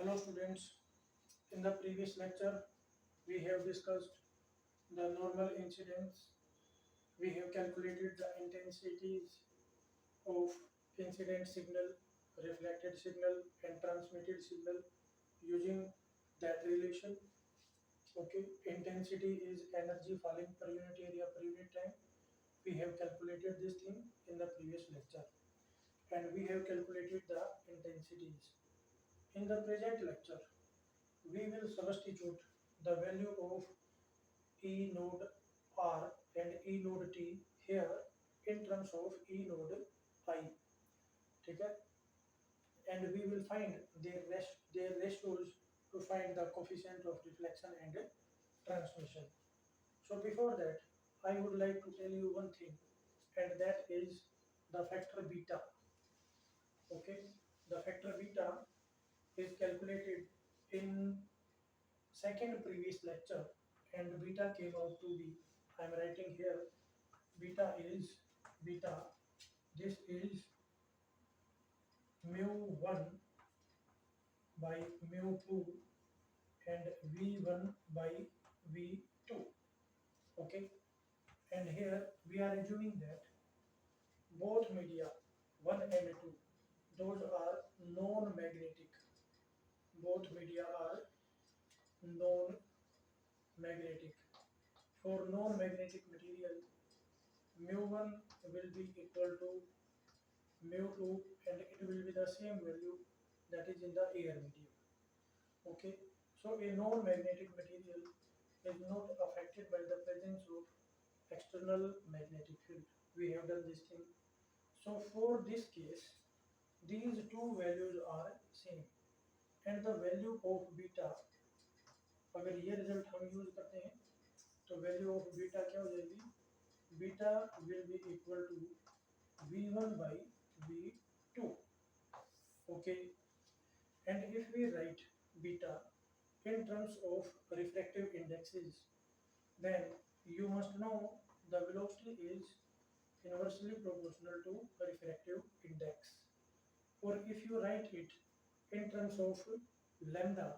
Hello students, in the previous lecture we have discussed the normal incidence. We have calculated the intensities of incident signal, reflected signal and transmitted signal using that relation. Okay, intensity is energy falling per unit area per unit time. We have calculated this thing in the previous lecture and we have calculated the intensities. In the present lecture, we will substitute the value of E node R and E node T here in terms of E node I. ठीक है? And we will find their ratios to find the coefficient of reflection and transmission. So before that, I would like to tell you one thing, and that is the factor beta. Okay, the factor beta is calculated in second previous lecture, and beta came out to be, I am writing here, beta is beta, this is mu1 by mu2 and v1 by v2. Okay, and here we are assuming that both media 1 and 2, those are non-magnetic. Both media are non-magnetic. For non-magnetic material, mu1 will be equal to mu2 and it will be the same value that is in the air medium. Okay, so a non-magnetic material is not affected by the presence of external magnetic field. We have done this thing. So for this case, these two values are same and the value of beta, अगर ये result हम use करते हैं तो value of beta क्या हो जाएगी, beta will be equal to v1 by v2. Okay, and if we write beta in terms of refractive indexes, then you must know the velocity is inversely proportional to refractive index. Or if you write it in terms of lambda,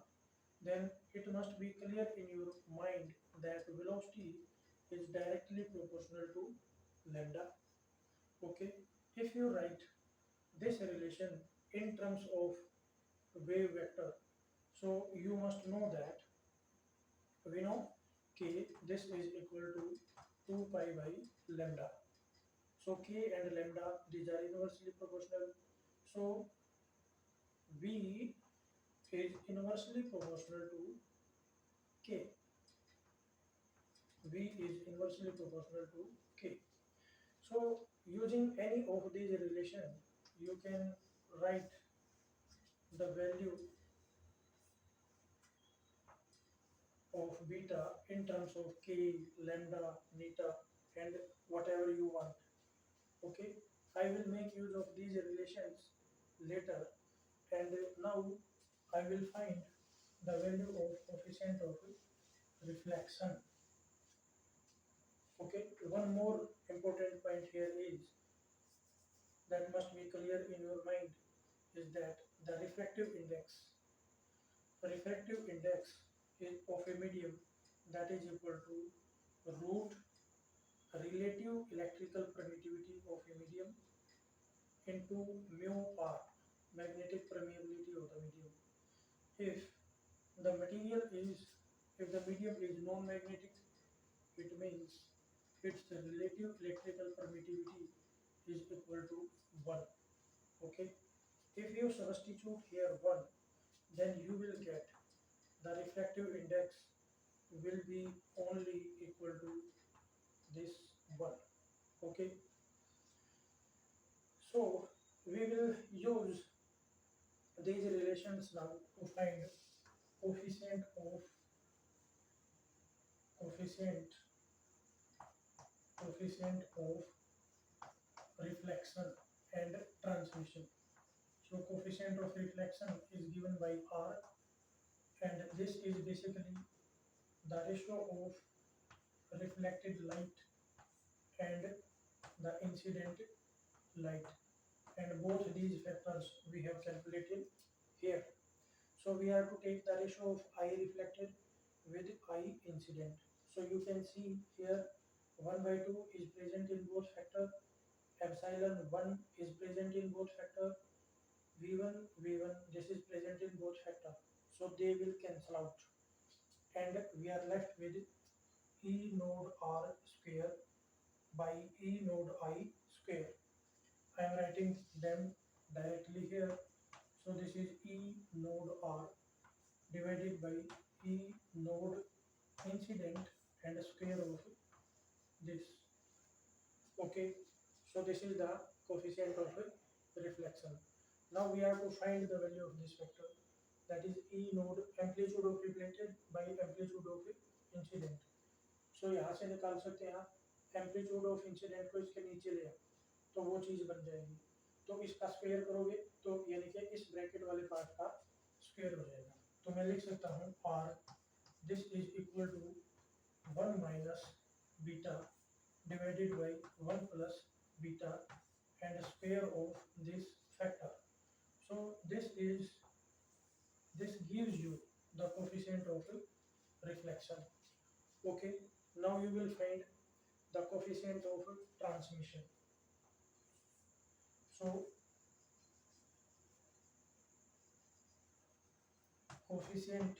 then it must be clear in your mind that velocity is directly proportional to lambda. Okay, if you write this relation in terms of wave vector, so you must know that we know k this is equal to 2 pi by lambda. So k and lambda, these are inversely proportional. So v is inversely proportional to k. V is inversely proportional to k. So using any of these relation, you can write the value of beta in terms of k, lambda, neta, and whatever you want. Okay, I will make use of these relations later, and now I will find the value of coefficient of reflection. Okay, one more important point here is that must be clear in your mind is that the refractive index is of a medium that is equal to root relative electrical permittivity of a medium into mu r, magnetic permeability of the medium. If the material is, if the medium is non-magnetic, it means its relative electrical permittivity is equal to 1. Okay, if you substitute here 1, then you will get the refractive index will be only equal to this 1. Okay, so we will use these relations now to find coefficient of coefficient coefficient of reflection and transmission. So coefficient of reflection is given by R, and this is basically the ratio of reflected light and the incident light, and both these factors we have calculated here. So we have to take the ratio of I reflected with I incident. So you can see here 1 by 2 is present in both factor, epsilon 1 is present in both factor, v1 v1 this is present in both factor. So they will cancel out and we are left with E node R square by E node I square. I am writing them directly here. So this is E node R divided by E node incident and square of this. Okay, so this is the coefficient of reflection. Now we have to find the value of this vector, that is E node amplitude of reflected by amplitude of incident. So यहाँ से निकाल सकते हैं आप amplitude of incident को इसके नीचे ले आओ तो वो चीज़ बन जाएगी। तो इसका स्क्वायर करोगे तो यानी कि इस ब्रैकेट वाले पार्ट का स्क्वायर हो जाएगा। तो मैं लिख सकता हूँ r this is equal to 1 minus beta divided by 1 plus beta and square of this factor. So this gives you the coefficient of reflection. Okay, now you will find the coefficient of transmission. So coefficient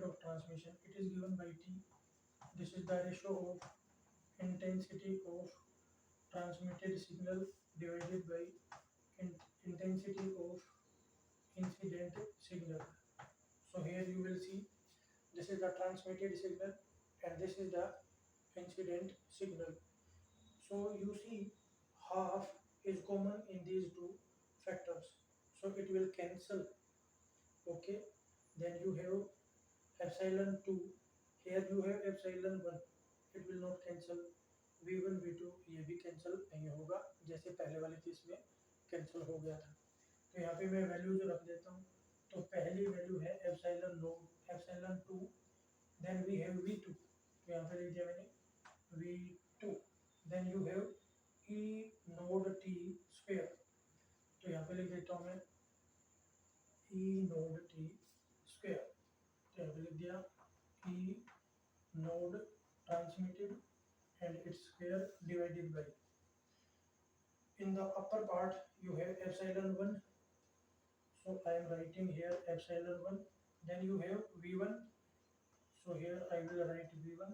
of transmission, it is given by T. This is the ratio of intensity of transmitted signal divided by intensity of incident signal. So here you will see this is the transmitted signal and this is the incident signal. So you see half is common in these two factors, so it will cancel. Okay, then you have epsilon 2, here you have epsilon 1, it will not cancel, v1 v2 ये भी cancel नहीं होगा जैसे पहले वाले case में cancel हो गया था। तो यहाँ पे मैं वैल्यू जो रख देता हूँ, तो पहली वैल्यू है epsilon 2, then we have v2, तो यहाँ पे लिख दिया मैंने v2, then you have e node t square, तो यहाँ पे लिख देता हूँ मैं e node t square, तो यहाँ पे लिख दिया e node transmitted and its square divided by, in the upper part you have epsilon 1, so I am writing here epsilon 1, then you have v1, so here I will write v1,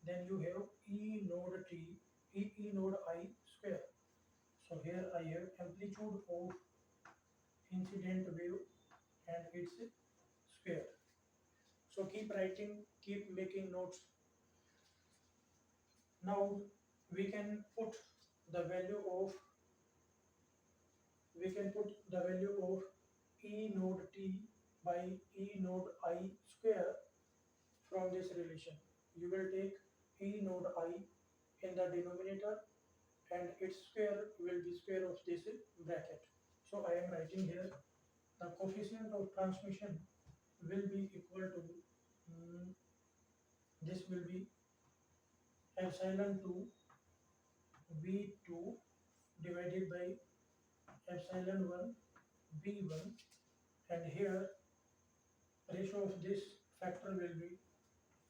then you have e node t e node I square, so here I have amplitude of incident wave and its square. So keep writing, keep making notes. Now we can put the value of e node t by e node I square from this relation. You will take e node I in the denominator and its square will be square of this bracket. So I am writing here the coefficient of transmission will be equal to this will be epsilon 2 v2 divided by epsilon 1 v1, and here ratio of this factor will be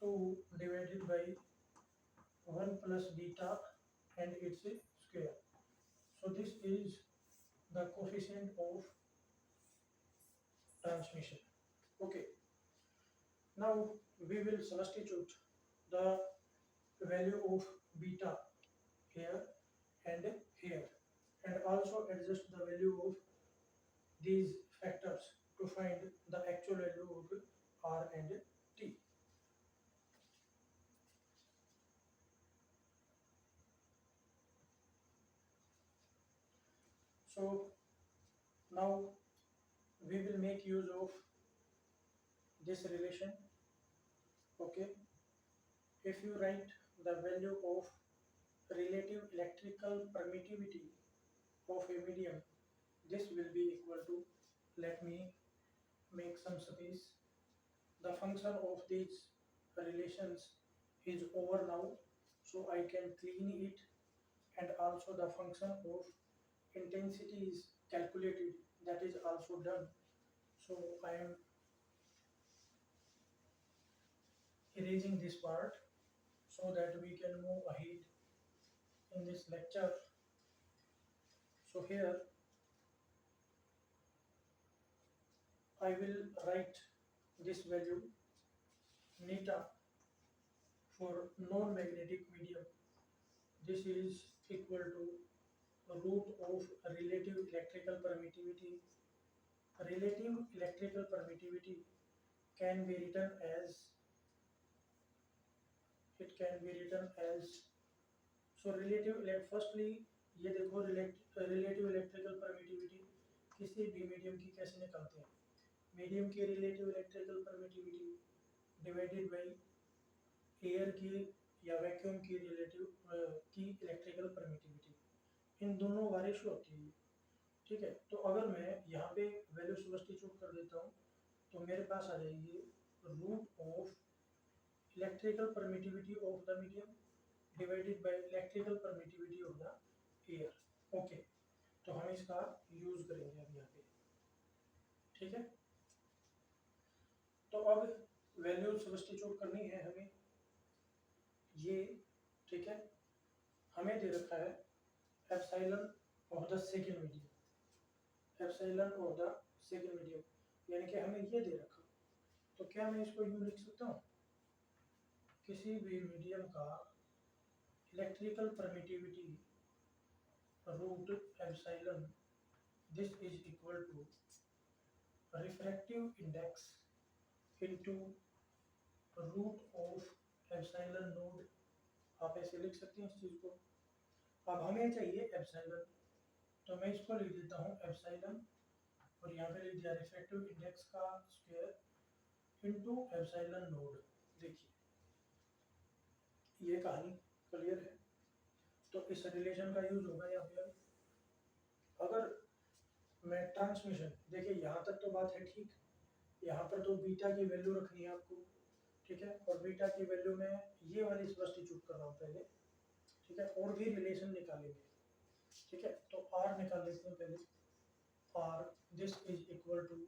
2 divided by 1 plus beta and its square. So this is the coefficient of transmission. Okay, now we will substitute the value of beta here and here, and also adjust the value of these factors to find the actual value of R and T. So now we will make use of this relation. Okay, if you write the value of relative electrical permittivity of a medium, this will be equal to, let me make some space. The function of these relations is over now, so I can clean it and also the function of intensity is calculated, that is also done. So I am erasing this part so that we can move ahead in this lecture. So here I will write this value neta for non-magnetic medium. This is equal to root of relative electrical permittivity. Relative electrical permittivity can be written as, it can be written as, so firstly ये देखो relative electrical permittivity किसी भी medium की कैसे निकालते हैं. Medium की relative electrical permittivity divided by air की या वैक्यूम की रिलेटिव की इलेक्ट्रिकल परमिटिविटी, इन दोनों का रेशियो होती है. ठीक है, तो अगर मैं यहाँ पे वैल्यू सब्स्टिट्यूट कर देता हूँ तो मेरे पास आ जाएगी root of electrical permittivity of the medium divided by electrical permittivity of the air. Okay, तो हम इसका यूज करेंगे अब यहाँ पे. ठीक है, तो अब वैल्यू सब्स्टिट्यूट करनी है हमें ये. ठीक है, हमें दे रखा है epsilon of the second medium, epsilon of the second medium, यानी कि हमें ये दे रखा. तो क्या मैं इसको यूं लिख सकता हूँ, किसी भी मीडियम का electrical permittivity root epsilon, this is equal to refractive index into root of epsilon naught. आप ऐसे लिख सकते हैं इस चीज को. अब हमें चाहिए एप्सिलॉन, तो मैं इसको लिख देता हूँ एप्सिलॉन और यहाँ पे लिख दिया रिफ्रैक्टिव इंडेक्स का स्क्वायर इनटू एप्सिलॉन नोड. देखिए ये कहानी क्लियर है. तो इस रिलेशन का यूज होगा यहाँ पे. अगर मैं ट्रांसमिशन, देखिए यहाँ तक तो बात है ठीक, यहाँ पर तो बीटा की वैल्यू रखनी है आपको. ठीक है, और बीटा की वैल्यू में ये वाली सब्स्टिट्यूट कर रहा हूँ पहले. ठीक है, और भी रिलेशन निकालेंगे. ठीक है, तो आर निकाल लेते हैं पहले. R this is equal to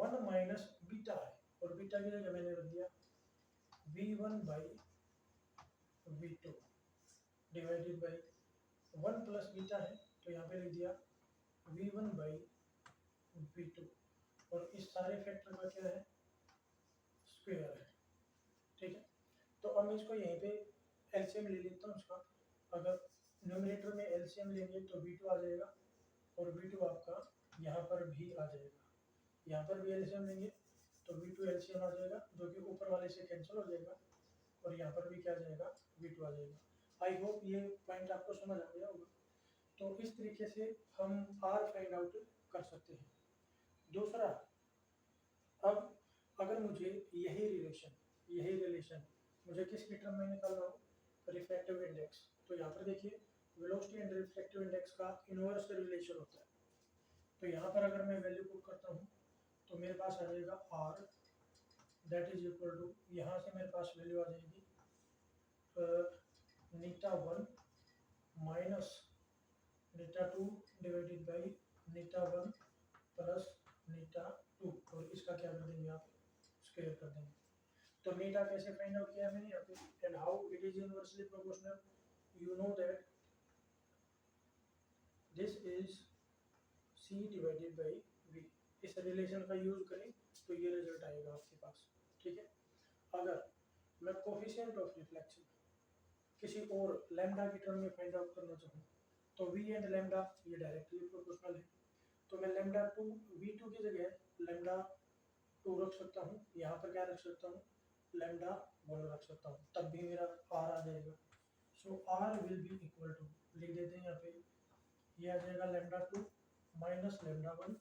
1 minus beta है, और बीटा की जगह मैंने रख दिया v1 by v2 divided by 1 plus beta है, तो यहाँ पे लिख दिया v1 बाई v2, और इस सारे फैक्टर का क्या है, स्क्वायर है. ठीक है, तो अब मैं इसको यहीं पे एलसीएम ले लेता हूँ इसका. अगर न्यूमरेटर में एलसीएम लेंगे तो v2 आ जाएगा, और v2 आपका यहाँ पर भी आ जाएगा. यहाँ पर भी एलसीएम लेंगे तो v2 एलसीएम आ जाएगा, जो कि ऊपर वाले से कैंसिल हो जाएगा, और यहाँ पर भी क्या आ जाएगा, v2 आ जाएगा. आई होप ये पॉइंट आपको समझ आ गया होगा. तो इस तरीके से हम आर फाइंड आउट कर सकते हैं. दूसरा, अब अगर मुझे यही रिलेशन मुझे किस टर्म में निकालना हो, रिफ्रैक्टिव इंडेक्स, तो यहाँ पर देखिए वेलोसिटी एंड रिफ्रैक्टिव इंडेक्स का इनवर्स रिलेशन होता है. तो यहाँ पर अगर मैं वैल्यू पुट करता हूँ तो मेरे पास आ जाएगा or that is equal to, यहाँ से मेरे पास वैल्यू आ जाएगी eta 1 minus eta 2 divided by eta 1 plus eta 2, और इसका क्या कर देंगे आप, स्क्वायर कर देंगे. तो नीटा कैसे फाइंड आउट किया मैंने यहाँ पे, and how it is inversely proportional. You know that this is c divided by v. इस रिलेशन का यूज करें तो ये रिजल्ट आएगा आपके पास. ठीक है, अगर मैं कोफिशिएंट ऑफ रिफ्लेक्शन किसी और लैम्डा की टर्म में फाइंड आउट करना चाहूँ तो v एंड लैम्डा ये डायरेक्टली प्रोपोर्शनल है. तो मैं लैम्डा 2 v2 की जगह लैम्डा 2 रख सकता हूँ, यहाँ पर क्या रख सकता हूँ, लैम्डा 1 रख सकता हूँ, तब भी मेरा r आ जाएगा. So r will be equal to, लिख देते हैं यहाँ पे, ये आ जाएगा lambda 2 minus lambda 1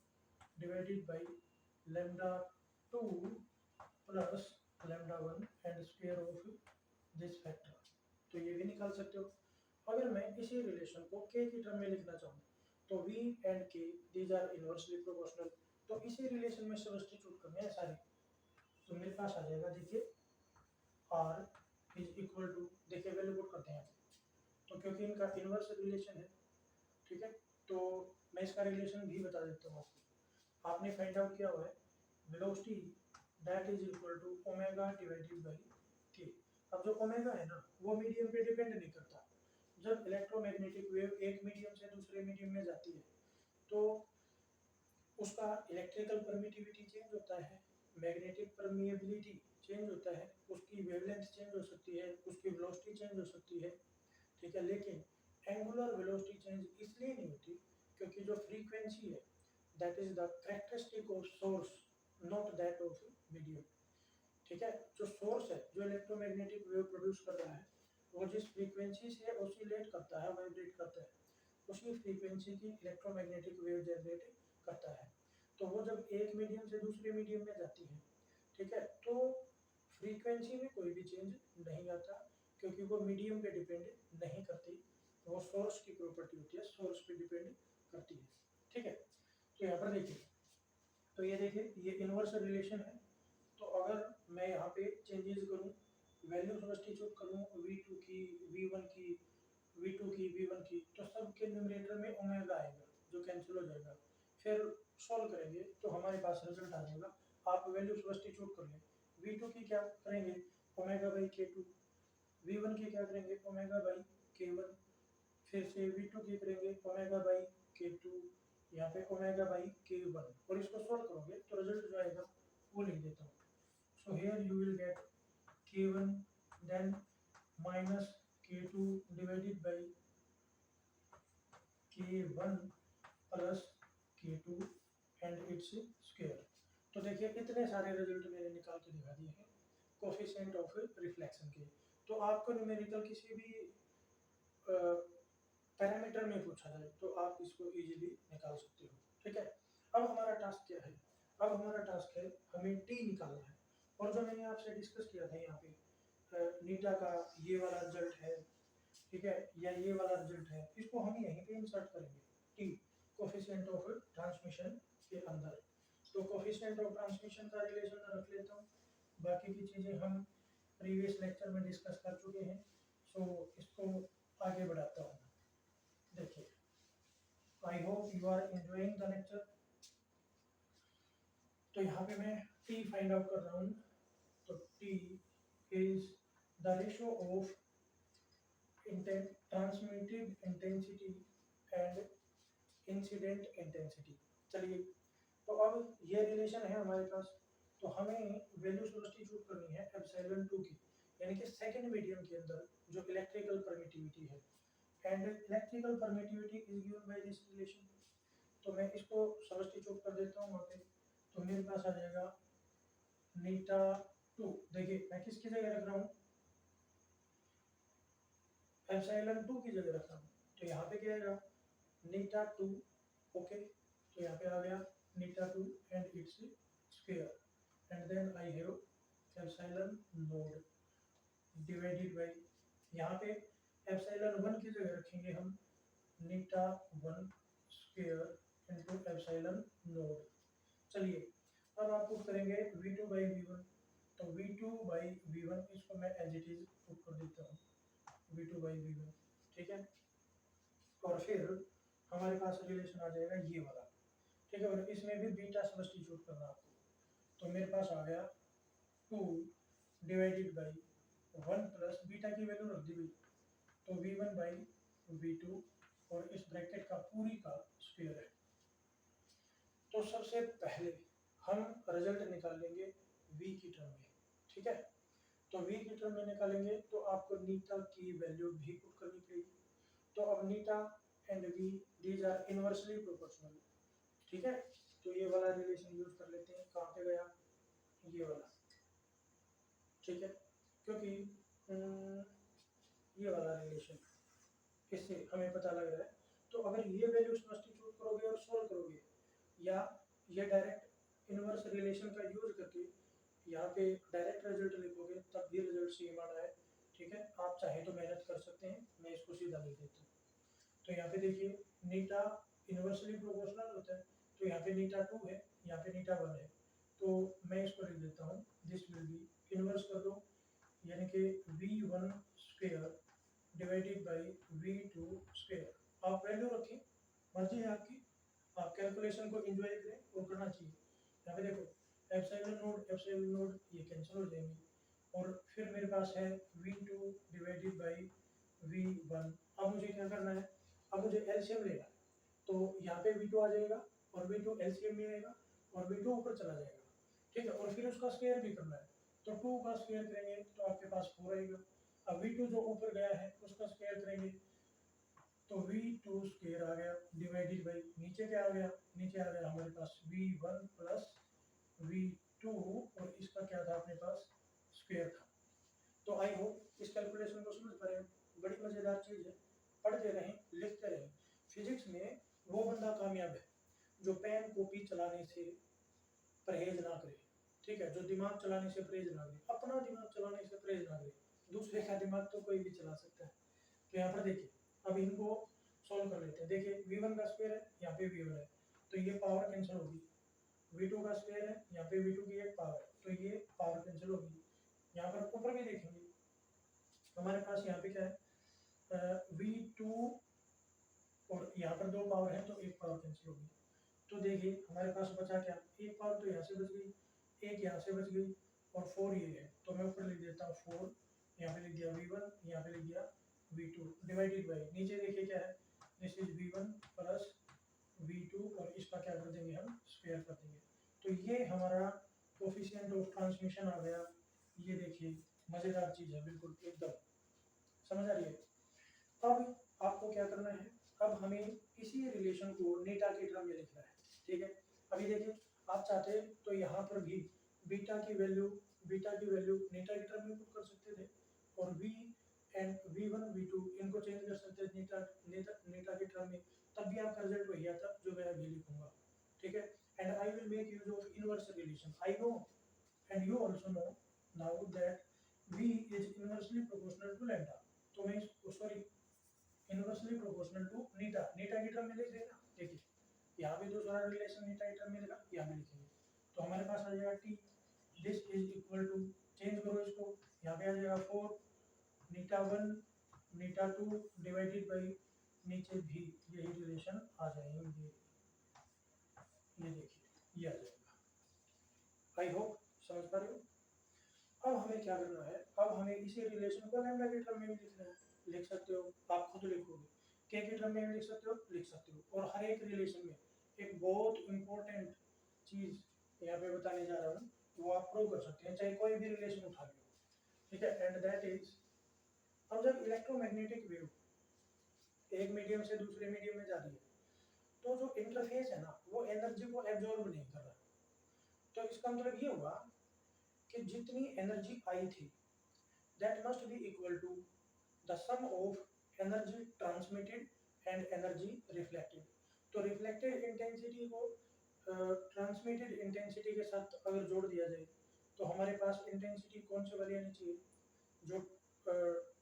divided by lambda 2 plus lambda 1 and square of this factor. तो ये भी निकाल सकते हो. अगर मैं इसी रिलेशन को k की टर्म में लिखना चाहूँ तो v and k these are inversely proportional. तो इसी रिलेशन में सब्स्टिट्यूट करने हैं सारे, तो मेरे पास आ जाएगा, देखिए r इज इक्वल टू, देखिए वैल्यू पुट करते हैं. तो क्योंकि इनका इनवर्स रिलेशन है, ठीक है, तो मैं इसका रिलेशन भी बता देता हूँ आपको। आपने फाइंड आउट किया हुआ है velocity that is equal to omega divided by k. अब जो ओमेगा है ना वो मीडियम पे डिपेंड नहीं करता। जब इलेक्ट्रोमैग्नेटिक वेव एक मीडियम से दूसरे मीडियम में जाती है तो उसका इलेक्ट्रिकल परमिटिविटी चेंज होता है, मैग्नेटिक परमिएबिलिटी चेंज होता है, उसकी वेवलेंथ चेंज हो सकती है, उसकी वेलोसिटी चेंज हो सकती है, ठीक है। लेकिन एंगुलर वेलोसिटी चेंज इसलिए नहीं होती क्योंकि जो फ्रीक्वेंसी है that is the characteristic of source, not that of medium, ठीक है। जो सोर्स है जो इलेक्ट्रोमैग्नेटिक वेव प्रोड्यूस कर रहा है वो जिस फ्रीक्वेंसी से ऑसिलेट करता है, वाइब्रेट करता है, उसी फ्रीक्वेंसी की इलेक्ट्रोमैग्नेटिक वेव जनरेट करता है। तो वो जब एक मीडियम से दूसरे मीडियम में जाती है, ठीक है, तो फ्रीक्वेंसी में कोई भी चेंज नहीं आता क्योंकि वो मीडियम पे डिपेंड नहीं करती, वो सोर्स की प्रॉपर्टी होती है, सोर्स पे डिपेंड करती है, ठीक है। तो यहाँ पर देखिए, तो ये देखिए ये इनवर्स रिलेशन है। तो अगर मैं यहाँ पे चेंजेस करूँ, वैल्यू सब्स्टिट्यूट करूँ v2 की, v1 की, v2 की, v1 की, तो सब के न्यूमरेटर में ओमेगा आएगा जो कैंसिल हो जाएगा। फिर सॉल्व करेंगे तो हमारे पास रिजल्ट आ जाएगा। आप वैल्यू सब्स्टिट्यूट कर लें, v2 की क्या करेंगे ओमेगा बाई k2, v1 की क्या करेंगे ओमेगा बाई k1, फिर से v2 की करेंगे ओमेगा बाई k2, यहाँ पे ओमेगा बाई k1, और इसको सॉल्व करोगे तो रिजल्ट जो आएगा वो लिख देता हूँ। So here you will get k1 then minus k2 divided by k1 plus k2 and its square। तो देखिए इतने सारे रिजल्ट मैंने निकाल के दिखा दिए हैं कोफिशिएंट ऑफ रिफ्लेक्शन के। तो आपको न्यूमेरिकल किसी भी पैरामीटर में पूछा जाए तो आप इसको इजीली निकाल सकते हो, ठीक है। अब हमारा टास्क क्या है, अब हमारा टास्क है हमें टी निकालना है। और जो मैंने आपसे डिस्कस किया था यहाँ पे नीटा का ये वाला रिजल्ट है, ठीक है, या ये वाला रिजल्ट है, इसको हम यहीं पे इंसर्ट करेंगे टी कोफिशिएंट ऑफ ट्रांसमिशन के अंदर। तो कोफिशिएंट ऑफ ट्रांसमिशन का रिलेशन रख लेता हूँ, बाकी की चीज़ें हम प्रीवियस लेक्चर में डिस्कस कर चुके हैं, सो इसको आगे बढ़ाता हूँ। देखिए I hope you are enjoying the lecture. तो यहाँ पे मैं टी फाइंड आउट कर रहा हूँ। तो T is the ratio of transmitted intensity and incident intensity. चलिए, तो अब ये रिलेशन है हमारे पास, तो हमें वैल्यू सब्स्टिट्यूट करनी है एप्सिलॉन 2 की, यानी कि सेकंड मीडियम के अंदर जो इलेक्ट्रिकल परमिटिविटी है, and electrical permittivity is given by this relation. तो मैं इसको सब्स्टिट्यूट कर देता हूँ वहाँ पे, तो मेरे पास आ जाएगा नीटा 2। देखिए मैं किसकी जगह रख रहा हूँ, एप्सिलॉन 2 की जगह रख रहा हूँ। तो यहाँ पे क्या आएगा नीटा 2, ओके। तो यहाँ पे आ गया eta 2 and its square, and then I have epsilon naught divided by, यहाँ पे एप्सिलॉन 1 की जगह रखेंगे हम eta 1 square into epsilon naught. चलिए अब आप पुट करेंगे v2 बाई v1, तो v2 बाई v1 इसको मैं एज इट इज पुट कर देता हूँ v2 बाई v1, ठीक है। और फिर हमारे पास रिलेशन आ जाएगा ये वाला, ठीक है, और इसमें भी बीटा सब्स्टिट्यूट करना आपको। तो मेरे पास आ गया 2 डिवाइडेड बाई 1 प्लस बीटा की वैल्यू रख दी गई, तो v1 बाई v2 और इस ब्रैकेट का पूरी का स्क्वायर है। तो सबसे पहले हम रिजल्ट निकाल लेंगे v की टर्म में, ठीक है। तो v की टर्म में निकालेंगे तो आपको नीटा की वैल्यू भी पुट करनी पड़ेगी। तो अब eta and v these are inversely proportional, ठीक है। तो ये वाला रिलेशन यूज कर लेते हैं, कहाँ पे गया ये वाला, ठीक है, क्योंकि ये वाला रिलेशन इससे हमें पता लग रहा है। तो अगर ये वैल्यू सब्स्टिट्यूट करोगे और सोल्व करोगे, या ये डायरेक्ट इनवर्स रिलेशन का यूज करके यहाँ पे डायरेक्ट रिजल्ट लिखोगे तब भी रिजल्ट सेम आना है, ठीक है। आप चाहे तो मेहनत कर सकते हैं, मैं इसको सीधा लिख देता हूँ। तो यहाँ पे देखिए नीटा इनवर्सली प्रोपोर्शनल होता है, तो यहाँ पे नीटा 2 है, यहाँ पे नीटा 1 है, तो मैं इसको लिख देता हूँ दिस विल बी इनवर्स कर दो, यानी कि v1 square divided by V2 square. आप वैल्यू रखें, मर्जी है आपकी, आप कैलकुलेशन को एंजॉय करें और करना चाहिए। यहाँ पे देखो एप्सिलॉन नोड ये कैंसिल हो जाएंगे और फिर मेरे पास है V2 डिवाइडेड बाई V1। अब मुझे क्या करना है, अब मुझे एलसीएम लेना है, तो यहाँ पे V2 आ जाएगा और V2 एलसीएम में आएगा और V2 ऊपर चला जाएगा, ठीक है, और फिर उसका स्क्वायर भी करना है, तो 2 का स्क्वायर करेंगे तो आपके पास 4 आएगा। अब V2 जो ऊपर गया है उसका स्क्वायर करेंगे तो V2 स्क्वायर आ गया डिवाइडेड बाई नीचे क्या आ गया, नीचे आ गया हमारे पास V1 प्लस V2 और इसका क्या था अपने पास स्क्वायर था। तो आई होप इस कैलकुलेशन को समझ पा रहे हैं, बड़ी मजेदार चीज है, पढ़ते रहें लिखते रहें। फिजिक्स में वो बंदा कामयाब है जो पेन कॉपी चलाने से परहेज ना करे, ठीक है, जो दिमाग चलाने से परहेज ना करे, अपना दिमाग चलाने से परहेज ना करे, दूसरे का दिमाग तो कोई भी चला सकता है। तो यहाँ पर देखिए, अब इनको सॉल्व कर लेते हैं। देखिए V1 का स्क्वायर है, यहाँ पे V1 है, तो ये पावर कैंसिल होगी। V2 का स्क्वायर है, यहाँ पे V2 की एक पावर है, तो ये पावर कैंसिल होगी। यहाँ पर ऊपर भी देखेंगे हमारे पास यहाँ पे क्या है, V2 और यहाँ पर 2 पावर है तो एक पावर कैंसिल होगी। तो देखिए हमारे पास बचा क्या, एक पावर तो यहाँ से बच गई, एक यहाँ से बच गई और 4 ये है, तो मैं ऊपर लिख देता हूँ 4, यहाँ पे लिख दिया V1, यहाँ पे लिख दिया V2 डिवाइडेड बाई नीचे देखिए क्या है, this is V1 plus V2 और इसका क्या कर देंगे हम स्क्वायर कर देंगे। तो ये हमारा कोफिशिएंट ऑफ ट्रांसमिशन आ गया। ये देखिए मजेदार चीज है बिल्कुल एकदम, समझ आ रही है। अब आपको क्या करना है, अब हमें इसी रिलेशन को नीटा के टर्म में लिखना है, ठीक है। अभी देखिए आप चाहते तो यहाँ पर भी बीटा की वैल्यू नीटा के टर्म में पुट कर सकते थे और V एंड V1 V2 इनको चेंज कर सकते थे नीटा के टर्म में, तब भी आपका रिजल्ट वही आता जो मैं अभी लिखूंगा, ठीक है। And I will make use of inverse relation. I know and you also know now that V is inversely proportional to lambda. तो मैं sorry inversely proportional to eta, eta की टर्म में लिख देना। देखिए यहाँ पे जो सारा रिलेशन नीटा की टर्म में लिखा यहाँ पे लिखेंगे, तो हमारे पास आ जाएगा T, this is equal to, change करो इसको, यहाँ पे आ जाएगा 4 नीटा 1 नीटा 2 डिवाइडेड बाई नीचे भी यही रिलेशन आ जाएंगे। ये देखिए ये आ जाएगा। आई होप समझ पा रहे हो। अब हमें क्या करना है, अब हमें इसी रिलेशन को लैम्डा के टर्म में भी लिखना है। लिख सकते हो, आप खुद लिखोगे, के टर्म में भी लिख सकते हो, लिख सकते हो। और हर एक रिलेशन में एक बहुत इंपॉर्टेंट चीज यहाँ पे बताने जा रहा हूँ, वो आप प्रूव कर सकते हैं चाहे कोई भी रिलेशन उठा लो, ठीक है। एंड दैट इज, अब जब इलेक्ट्रोमैग्नेटिक वेव एक मीडियम से दूसरे मीडियम में जा रही है तो जो इंटरफेस है ना वो एनर्जी को एब्जॉर्ब नहीं कर रहा, तो इसका मतलब ये हुआ कि जितनी एनर्जी आई थी that must be equal to the sum of energy transmitted and energy reflected। तो रिफ्लेक्टेड इंटेंसिटी को ट्रांसमिटेड इंटेंसिटी के साथ अगर जोड़ दिया जाए तो हमारे पास इंटेंसिटी कौन सी वाली आनी चाहिए, जो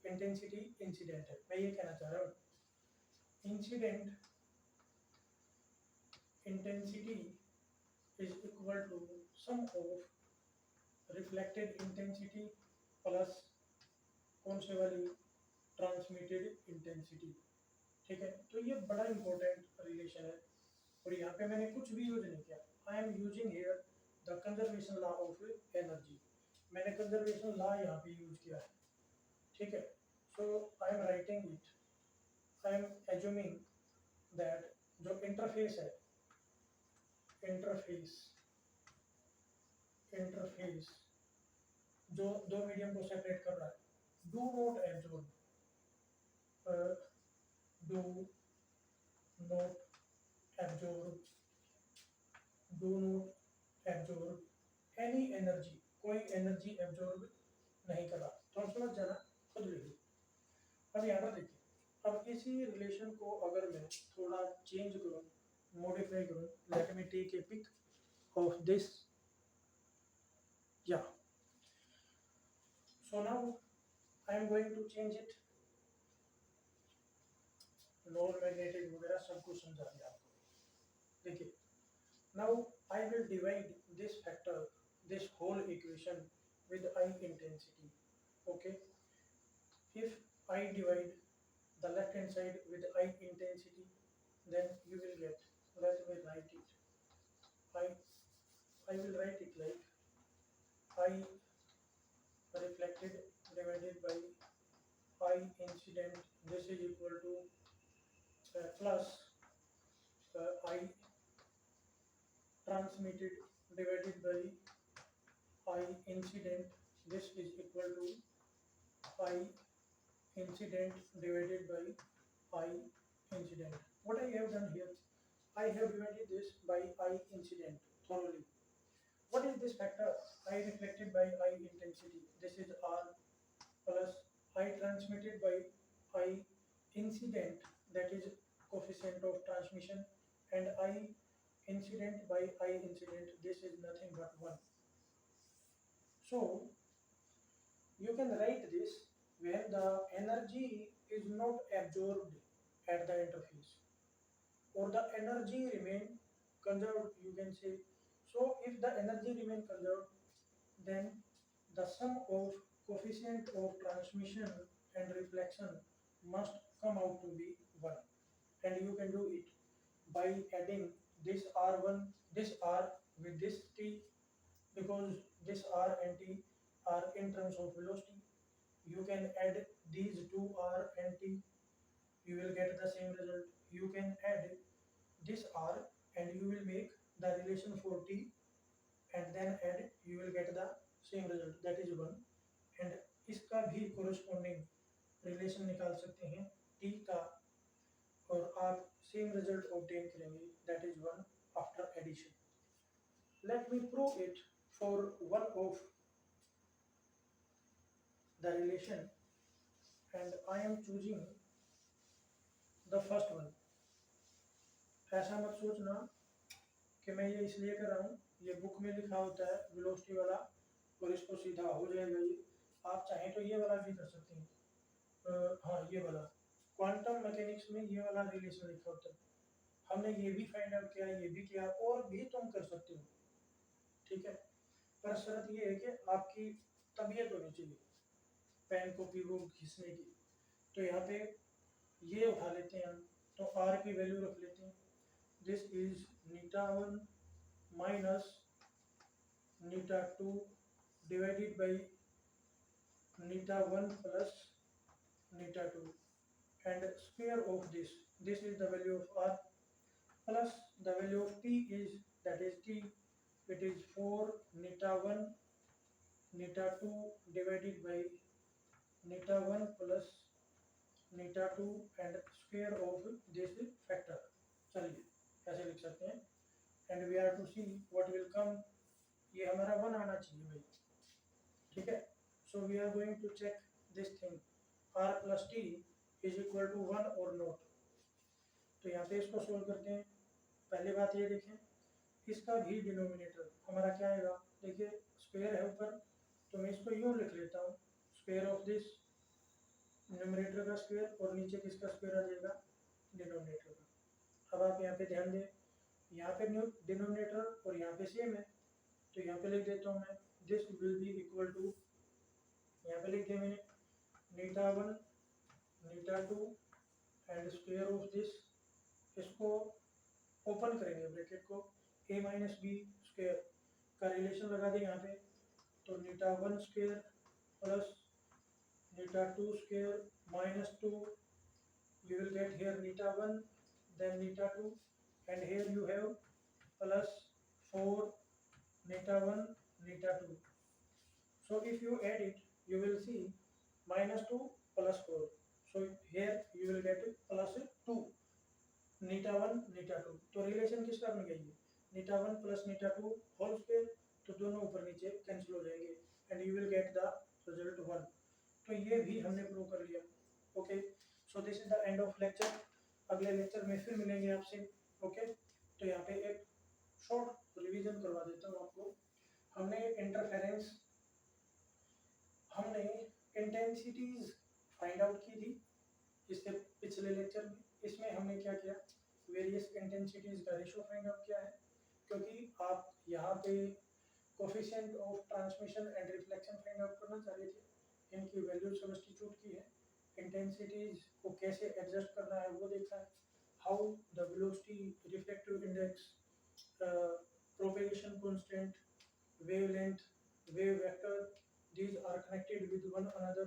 इंटेंसिटी इंसिडेंट है। मैं ये कहना चाह रहा हूँ incident intensity is equal to sum of reflected intensity plus कौन से वाली ट्रांसमिटेड इंटेंसिटी, ठीक है। तो ये बड़ा इंपॉर्टेंट रिलेशन है और यहाँ पे मैंने कुछ भी यूज नहीं किया। I am using here the conservation law of energy, मैंने कंजर्वेशन लॉ यहाँ पे यूज किया है, ठीक है। So I am writing it, I am assuming that जो इंटरफेस है, इंटरफेस इंटरफेस जो दो मीडियम को सेपरेट कर रहा है, do not absorb do not absorb do not absorb any energy, कोई एनर्जी एब्जॉर्ब नहीं कर रहा। तो हम समझ जाना, खुद लिख लो। अब यहाँ पर देखिए, अब इसी रिलेशन को अगर मैं थोड़ा चेंज करूँ, मॉडिफाई करूँ, let me take a pick of this, या so now I am going to change it, non magnetic वगैरह सब कुछ समझा दिया आपको। देखिए now I will divide this factor, this whole equation with I intensity, okay। If I divide the left hand side with I intensity, then you will get, let me write it, I I will write it like I reflected divided by I incident, this is equal to plus I transmitted divided by I incident, this is equal to I incident divided by I incident. What I have done here, I have divided this by I incident thoroughly. What is this factor? I reflected by I intensity. This is R plus I transmitted by I incident, that is coefficient of transmission, and I incident by I incident, this is nothing but 1. So you can write this where the energy is not absorbed at the interface, or the energy remain conserved, you can say. So if the energy remain conserved, then the sum of coefficient of transmission and reflection must come out to be 1. And you can do it by adding this R1, this R with this T, because this R and T are in terms of velocity. You can add these two R and T, you will get the same result. You can add this R and you will make the relation for T, and then add, you will get the same result, that is 1. And इसका भी corresponding relation निकाल सकते हैं T का, और आप same result obtain करेंगे, that is 1 after addition. Let me prove it for one of the relation, and I am choosing the first one. ऐसा मत सोचना कि मैं ये इसलिए कर रहा हूँ, ये बुक में लिखा होता है वेलोसिटी वाला और इसको सीधा हो जाएगा ये। आप चाहें तो ये वाला भी कर सकते हैं, हाँ ये वाला क्वांटम मैकेनिक्स में ये वाला रिलेशन लिखा होता है, हमने ये भी फाइंड आउट किया, ये भी किया, और भी तुम कर सकते हो, ठीक है। पर शर्त ये है कि आपकी तबीयत होनी चाहिए पेन कॉपी को घिसने की। तो यहाँ पे ये उठा लेते हैं हम, तो आर की वैल्यू रख लेते हैं, दिस इज नीटा1 माइनस नीटा2 डिवाइडेड बाई नीटा1 प्लस नीटा2, and square of this is the value of r, plus the value of t is, that is t, it is 4 नीटा1 नीटा2 divided by नीटा1 plus नीटा2 and square of this factor। चलिए ऐसे लिख सकते हैं, and we are to see what will come, ये हमारा 1 आना चाहिए भाई, ठीक है। so we are going to check this thing, r plus t is equal to 1 or not। तो यहाँ पे इसको सोल्व करते हैं। पहली बात ये देखें, इसका भी डिनोमिनेटर हमारा क्या आएगा, देखिए स्क्वायर है ऊपर, तो मैं इसको यूँ लिख लेता हूँ, स्क्वायर ऑफ दिस, न्यूमरेटर का स्क्वायर, और नीचे किसका स्क्वायर आ जाएगा, डिनोमिनेटर का। अब आप यहाँ पे ध्यान दें, यहाँ पे डिनोमिनेटर और यहाँ पे सेम है, तो यहाँ पे लिख देता हूँ मैं, this will be equal to, यहाँ पे लिख दिया मैंने नीटा1 नीटा2 एंड स्क्वायर ऑफ दिस, इसको ओपन करेंगे ब्रैकेट को, a माइनस बी स्क्वायर का रिलेशन लगा दें यहाँ पे, तो नीटा1 स्क्वायर प्लस नीटा2 square minus 2, you will get here नीटा1 then नीटा2, and here you have plus 4 नीटा1 नीटा2। so if you add it you will see minus 2 plus 4, so here you will get plus 2 नीटा1 नीटा2। तो रिलेशन किसका बन गई है, नीटा1 प्लस नीटा2 होल स्क्वायर, तो दोनों ऊपर नीचे कैंसिल हो जाएंगे, and you will get the result 1। तो ये भी हमने प्रूव कर लिया। Okay, so this is the end of lecture. अगले लेक्चर में फिर मिलेंगे आपसे। ओके, तो यहाँ पे एक शॉर्ट रिवीजन करवा देता हूँ आपको। हमने इंटरफेरेंस, हमने इंटेंसिटीज फाइंड आउट की थी इससे पिछले लेक्चर में। इसमें हमने क्या किया, वेरियस इंटेंसिटीज का रेशो फाइंड आउट किया है, क्योंकि आप यहाँ पे coefficient of transmission and reflection find out करना चाह रहे थे, इनकी वैल्यू सब्स्टिट्यूट की है, इंटेंसिटीज को कैसे एडजस्ट करना है वो देखा है, how the velocity, reflective index, propagation constant, wavelength, wave vector, these are connected with one another,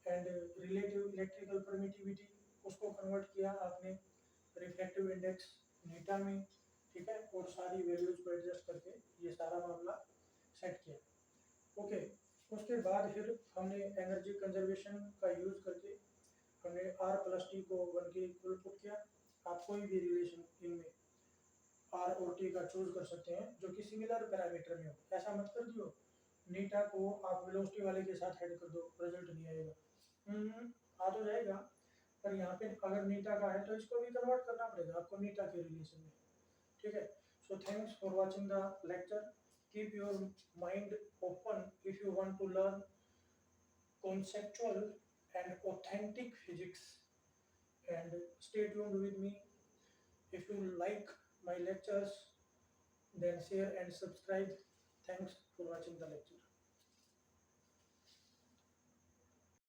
and relative electrical permittivity उसको कन्वर्ट किया आपने रिफ्लेक्टिव इंडेक्स नीटा में, ठीक है, और सारी वैल्यूज को एडजस्ट करके ये सारा मामला सेट किया। ओके, उसके बाद फिर हमने एनर्जी कंजर्वेशन का यूज करके हमने आर प्लस टी को 1 के इक्वल पुट किया। आप कोई भी रिलेशन इनमें आर और टी का चूज कर सकते हैं जो कि सिमिलर पैरामीटर में हो। ऐसा मत कर दियो नीटा को आप वेलोसिटी वाले के साथ ऐड कर दो, रिजल्ट नहीं आएगा। आ तो जाएगा, पर यहाँ पे अगर नीटा का है तो इसको भी कन्वर्ट करना पड़ेगा आपको नीटा के रिलेशन में, ठीक है। So thanks for watching the lecture, keep your mind open if you want to learn conceptual and authentic physics, and stay tuned with me. If you like my lectures, then share and subscribe. Thanks for watching the lecture.